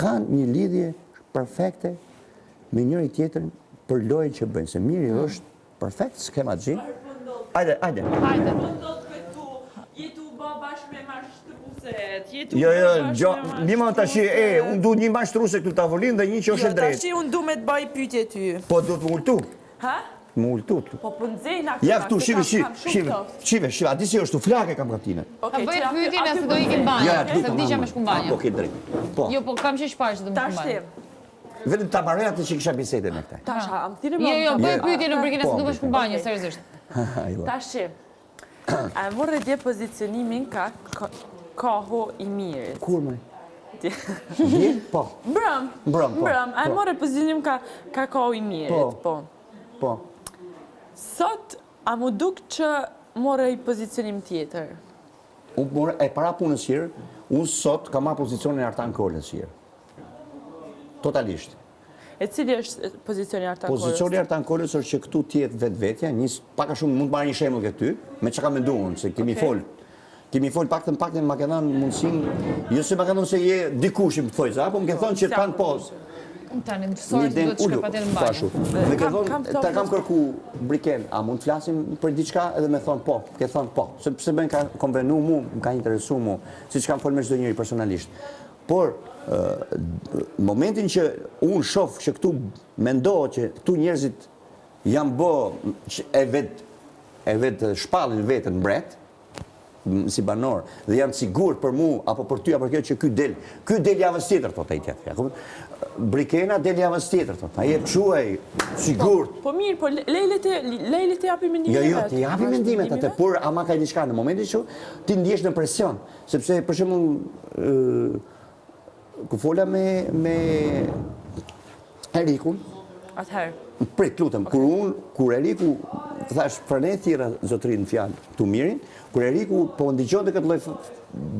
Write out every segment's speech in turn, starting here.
kanë një lidhje perfekte me njëri tjetrin për lojën që bëjnë. Se Miri është perfekt, skema G. Hajde. Jetu bë bashkë me mashtruset. Jo, Lima tash unë du një mashtruse këtu tavolinë dhe një që është e drejtë. Tash unë du me të bëj pyetje ty. Po du të më ultu. Ha? Më ultu. Po nxejna Ja këtu, shive, a di si është u flake kam katine. Bëjt pyetjen se do ikim banjë, se vdiqja me shku banjë. Po, ke drejtë. Po. Jo, po kam që shparë që do më shku banjë. Vetëm ta marrë atë që kisha bisede me këta. Tash, am thirrë më. Jo, bëj pyetje në brikin se do më shku banjë, seriozisht. Tash, a morë dje pozicionimin ka koho i mirit. Kur më? Dje? Po. Brëm. A morë pozicionim ka koho i mirit, po. Po. Sot, a mu duk që morë i pozicionim tjetër? Unë morë, e para punës qirë, unë sot ka ma pozicionin Artan Kolës qirë. Totalisht. E cili është pozicioni Artan Kolës? Pozicioni Artan Kolës është që këtu tjetë vetë-vetja, paka shumë mund të marrë një shemull këty, me që ka me ndu unë, se kemi folë. Kemi folë pakten ma ke dhanë mundësin, jo se ma ke dhanë se je dikushim të thojë, po më ke thonë që të kanë pozë. Tani, mësorës duhet shka pa tjetë në banjë. Me ke thonë, ta kam kërku Briken, a mund të flasim për diçka edhe me thonë po, ke thonë po, sepse me ka konvenu mu, më ka interesu mu, si që kam folë me çdo njëri personalisht. Por, momentin që unë shoh që këtu mendohet që këtu njerëzit janë bë e vetë shpallin vetën mbret, si banor, dhe janë sigurt për mu, apo për ty, apo kjo që ky del javës tjetër, thot ai tjetër. Brikena del javës tjetër, thot. Ai e quaj sigurt. Po mirë, po lejle të japi mendimet. Jo, të japi mendimet atë, por ama ka diçka në momentin që ti ndjesh në presion, sepse për shembull ku fola me Erikun. Atëherë. Prit, lutem, kur Eriku thash pranë thirrë zotrin në fjalë tu Mirin, kur Eriku po ndigjonte këtë lloj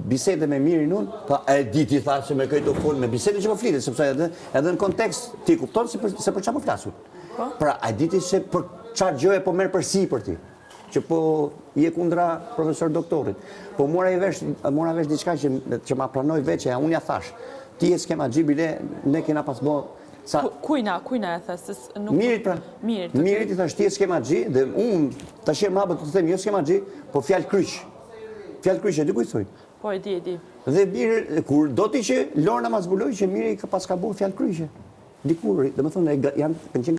bisede me Mirin unë, tha e di ti thash se me këtë fol me bisedën që po flitet, sepse edhe në kontekst ti kupton se për çfarë po flasun. Pra, a di ti se për çfarë gjë po merr përsipër ti, që po je kundra profesor doktorit. Po mora vesh diçka që ma pranoi veç, unë ja thash. Ti e skema Xhibile, ne kena pas bë Kujna e thasë? Mirit pra. Mirit i thash ti e skema G, dhe unë të shemë mabë të them jo skema G, po fjallë kryq. Fjallë kryq, e di ku i thuj? Po, e di. Dhe mirë, kur do ti që Lorna ma zbuloj që Miri ka pas ka bu fjallë kryqe. Dikur, dhe më thonë, janë